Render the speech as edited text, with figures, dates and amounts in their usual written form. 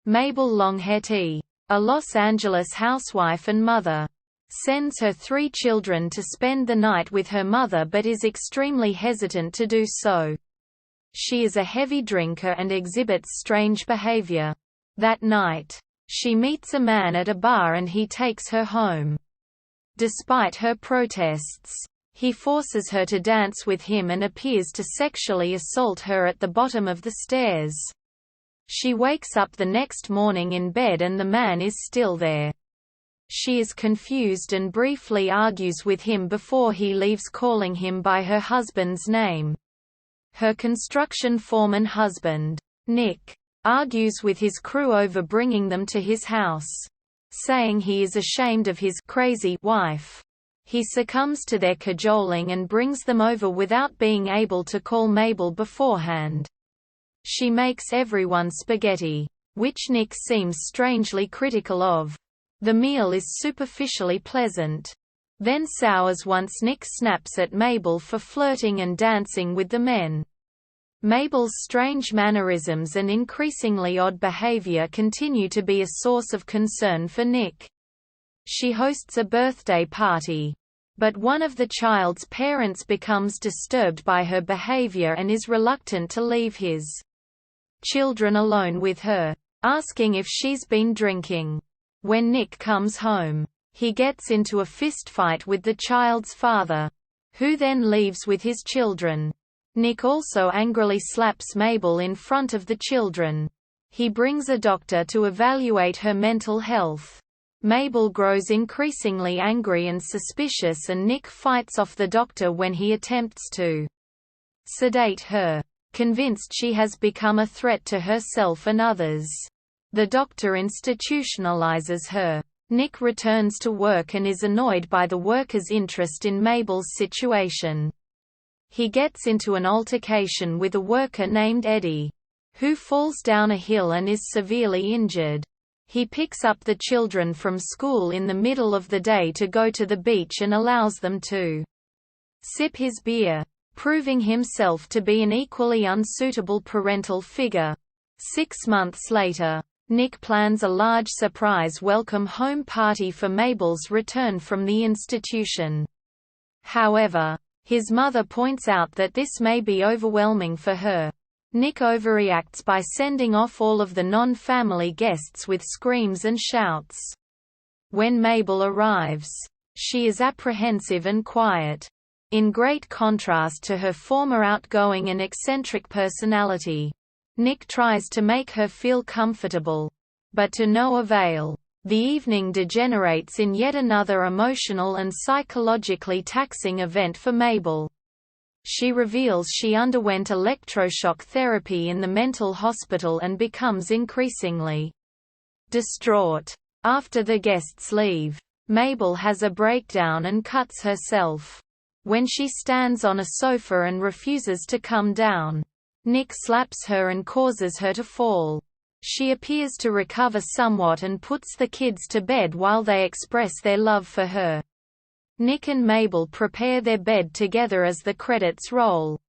Mabel Longhetty, a Los Angeles housewife and mother, sends her 3 children to spend the night with her mother but is extremely hesitant to do so. She is a heavy drinker and exhibits strange behavior. That night, she meets a man at a bar and he takes her home. Despite her protests, he forces her to dance with him and appears to sexually assault her at the bottom of the stairs. She wakes up the next morning in bed and the man is still there. She is confused and briefly argues with him before he leaves, calling him by her husband's name. Her construction foreman husband, Nick, argues with his crew over bringing them to his house, saying he is ashamed of his crazy wife. He succumbs to their cajoling and brings them over without being able to call Mabel beforehand. She makes everyone spaghetti, which Nick seems strangely critical of. The meal is superficially pleasant, then sours once Nick snaps at Mabel for flirting and dancing with the men. Mabel's strange mannerisms and increasingly odd behavior continue to be a source of concern for Nick. She hosts a birthday party, but one of the child's parents becomes disturbed by her behavior and is reluctant to leave his children alone with her, asking if she's been drinking. When Nick comes home, he gets into a fistfight with the child's father, who then leaves with his children. Nick also angrily slaps Mabel in front of the children. He brings a doctor to evaluate her mental health. Mabel grows increasingly angry and suspicious and Nick fights off the doctor when he attempts to sedate her, convinced she has become a threat to herself and others. The doctor institutionalizes her. Nick returns to work and is annoyed by the workers' interest in Mabel's situation. He gets into an altercation with a worker named Eddie, who falls down a hill and is severely injured. He picks up the children from school in the middle of the day to go to the beach and allows them to sip his beer, proving himself to be an equally unsuitable parental figure. 6 months later, Nick plans a large surprise welcome home party for Mabel's return from the institution. However, his mother points out that this may be overwhelming for her. Nick overreacts by sending off all of the non-family guests with screams and shouts. When Mabel arrives, she is apprehensive and quiet, in great contrast to her former outgoing and eccentric personality. Nick tries to make her feel comfortable, but to no avail. The evening degenerates in yet another emotional and psychologically taxing event for Mabel. She reveals she underwent electroshock therapy in the mental hospital and becomes increasingly distraught. After the guests leave, Mabel has a breakdown and cuts herself. When she stands on a sofa and refuses to come down, Nick slaps her and causes her to fall. She appears to recover somewhat and puts the kids to bed while they express their love for her. Nick and Mabel prepare their bed together as the credits roll.